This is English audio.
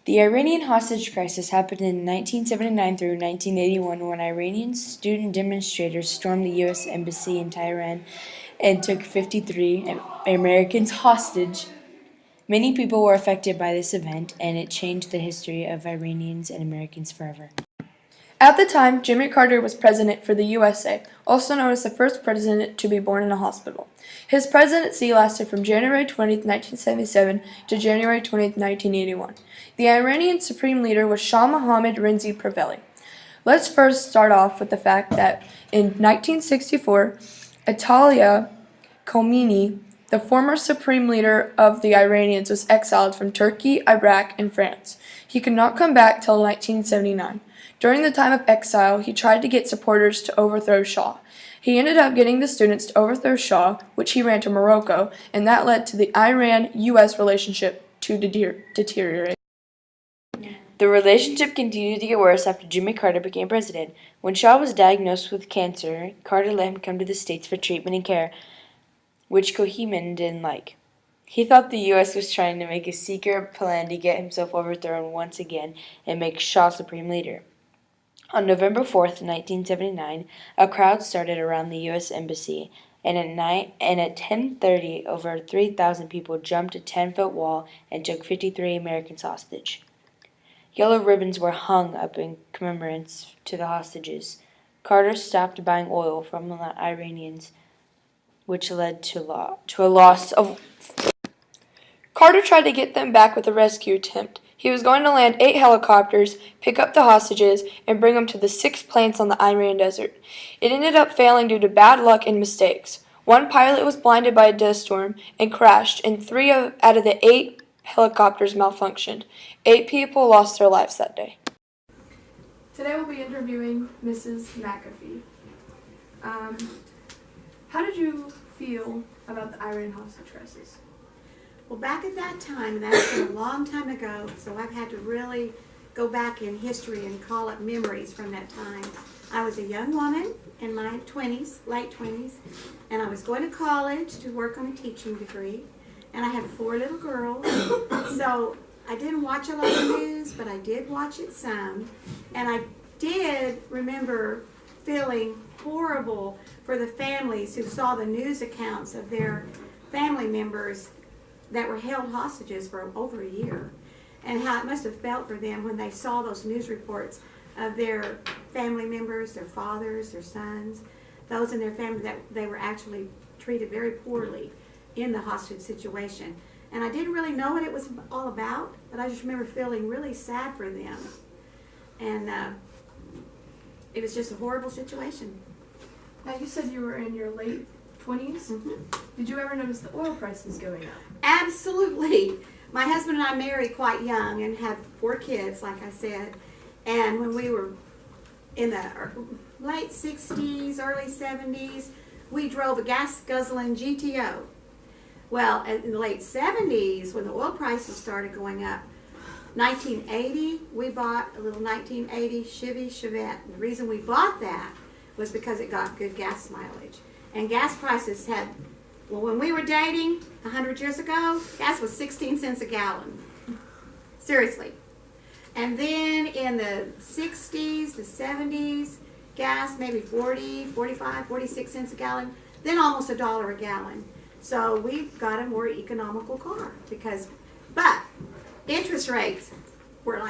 The Iranian hostage crisis happened in 1979 through 1981 when Iranian student demonstrators stormed the U.S. Embassy in Tehran and took 53 Americans hostage. Many people were affected by this event, and it changed the history of Iranians and Americans forever. At the time, Jimmy Carter was president for the USA, also known as the first president to be born in a hospital. His presidency lasted from January 20, 1977 to January 20, 1981. The Iranian supreme leader was Shah Mohammad Reza Pahlavi. Let's first start off with the fact that in 1964, Ayatollah Khomeini, the former supreme leader of the Iranians, was exiled from Turkey, Iraq, and France. He could not come back till 1979. During the time of exile, he tried to get supporters to overthrow Shah. He ended up getting the students to overthrow Shah, which he ran to Morocco, and that led to the Iran-U.S. relationship to deteriorate. The relationship continued to get worse after Jimmy Carter became president. When Shah was diagnosed with cancer, Carter let him come to the States for treatment and care, which Khomeini didn't like. He thought the U.S. was trying to make a secret plan to get himself overthrown once again and make Shah supreme leader. On November 4th, 1979, a crowd started around the U.S. Embassy, and at 10:30, over 3,000 people jumped a 10-foot wall and took 53 Americans hostage. Yellow ribbons were hung up in commemorations to the hostages. Carter stopped buying oil from the Iranians, which led to a loss of. Carter tried to get them back with a rescue attempt. He was going to land 8 helicopters, pick up the hostages, and bring them to the 6 plants on the Iran desert. It ended up failing due to bad luck and mistakes. One pilot was blinded by a dust storm and crashed, and 3 out of the 8 helicopters malfunctioned. 8 people lost their lives that day. Today we'll be interviewing Mrs. McAfee. How did you feel about the Iran hostage crisis? Well, back at that time, that's been a long time ago, so I've had to really go back in history and call up memories from that time. I was a young woman in my 20s, late 20s, and I was going to college to work on a teaching degree, and I had 4 little girls, so I didn't watch a lot of news, but I did watch it some, and I did remember feeling horrible for the families who saw the news accounts of their family members that were held hostages for over a year, and how it must have felt for them when they saw those news reports of their family members, their fathers, their sons, those in their family that they were actually treated very poorly in the hostage situation. And I didn't really know what it was all about, but I just remember feeling really sad for them. And it was just a horrible situation. Now you said you were in your late 20s. Mm-hmm. Did you ever notice the oil prices going up? Absolutely. My husband and I married quite young and had 4 kids, like I said. And when we were in the late 60s, early 70s, we drove a gas-guzzling GTO. Well, in the late 70s, when the oil prices started going up, 1980, we bought a little 1980 Chevy Chevette. And the reason we bought that was because it got good gas mileage. And gas prices had, well, when we were dating 100 years ago, gas was 16 cents a gallon. Seriously. And then in the 60s, the 70s, gas maybe 40, 45, 46 cents a gallon, then almost $1 a gallon. So we got a more economical car but interest rates were like